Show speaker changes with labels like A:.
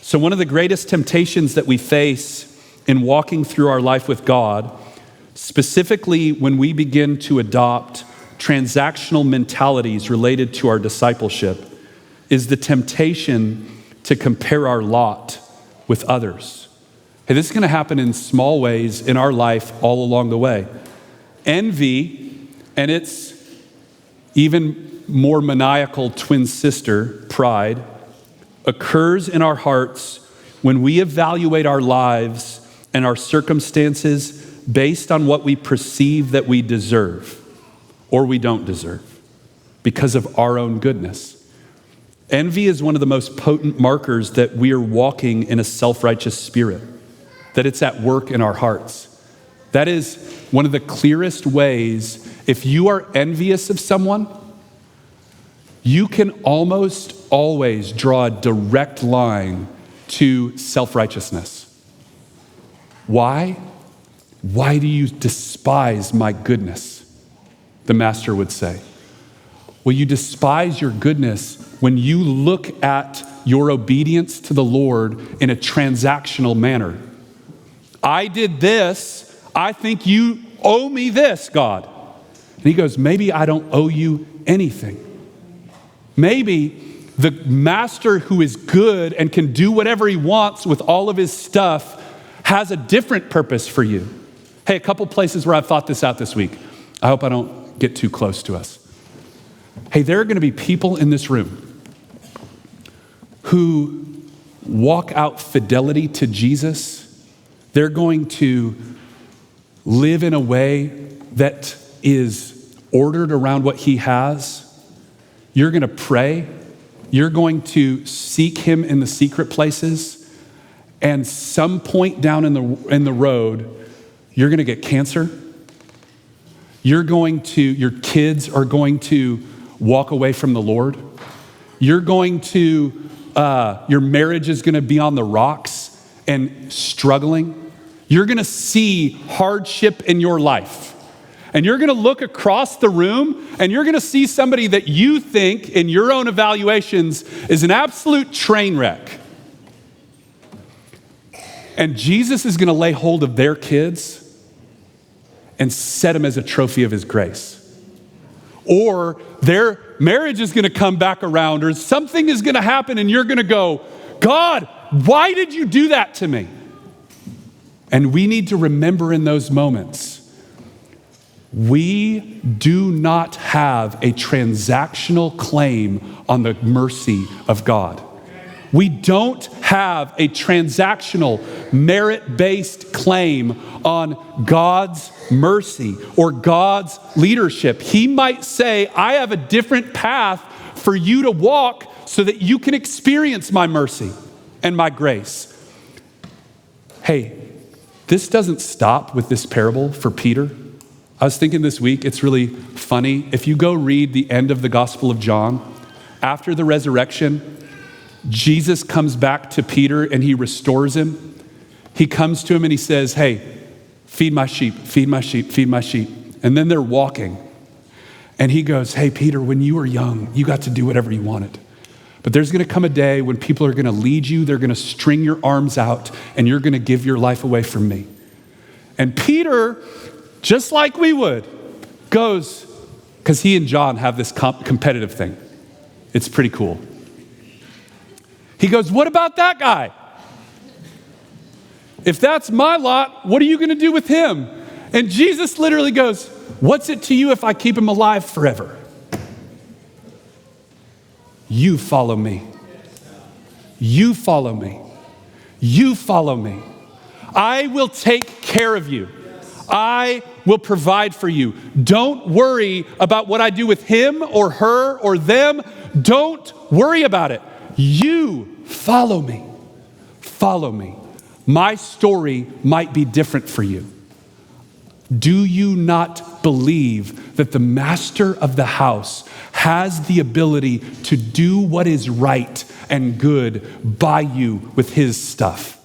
A: So one of the greatest temptations that we face in walking through our life with God, specifically when we begin to adopt transactional mentalities related to our discipleship, is the temptation to compare our lot with others. Hey, this is going to happen in small ways in our life all along the way. Envy and its even more maniacal twin sister, pride, occurs in our hearts when we evaluate our lives and our circumstances based on what we perceive that we deserve or we don't deserve because of our own goodness. Envy is one of the most potent markers that we are walking in a self-righteous spirit, that it's at work in our hearts. That is one of the clearest ways. If you are envious of someone, you can almost always draw a direct line to self-righteousness. Why? Why do you despise my goodness? The master would say. Well, you despise your goodness when you look at your obedience to the Lord in a transactional manner. I did this. I think you owe me this, God. And he goes, maybe I don't owe you anything. Maybe the master who is good and can do whatever he wants with all of his stuff has a different purpose for you. Hey, a couple places where I've thought this out this week. I hope I don't get too close to us. Hey, there are going to be people in this room who walk out fidelity to Jesus. They're going to live in a way that is ordered around what he has. You're going to pray. You're going to seek him in the secret places. And some point down in the road, you're going to get cancer. Your kids are going to walk away from the Lord. Your marriage is going to be on the rocks and struggling. You're going to see hardship in your life. And you're going to look across the room and you're going to see somebody that you think in your own evaluations is an absolute train wreck. And Jesus is going to lay hold of their kids and set them as a trophy of his grace. Or their marriage is going to come back around, or something is going to happen and you're going to go, God, why did you do that to me? And we need to remember in those moments, we do not have a transactional claim on the mercy of God. We don't have a transactional, merit-based claim on God's mercy or God's leadership. He might say, I have a different path for you to walk so that you can experience my mercy and my grace. Hey, this doesn't stop with this parable for Peter. I was thinking this week, it's really funny. If you go read the end of the Gospel of John, after the resurrection, Jesus comes back to Peter and he restores him. He comes to him and he says, hey, feed my sheep, feed my sheep, feed my sheep. And then they're walking. And he goes, hey, Peter, when you were young, you got to do whatever you wanted. But there's going to come a day when people are going to lead you. They're going to string your arms out and you're going to give your life away from me. And Peter, just like we would, goes, because he and John have this competitive thing. It's pretty cool. He goes, what about that guy? If that's my lot, what are you going to do with him? And Jesus literally goes, what's it to you if I keep him alive forever? You follow me. You follow me. You follow me. I will take care of you. I will provide for you. Don't worry about what I do with him or her or them. Don't worry about it. You follow me. Follow me. My story might be different for you. Do you not believe that the master of the house has the ability to do what is right and good by you with his stuff?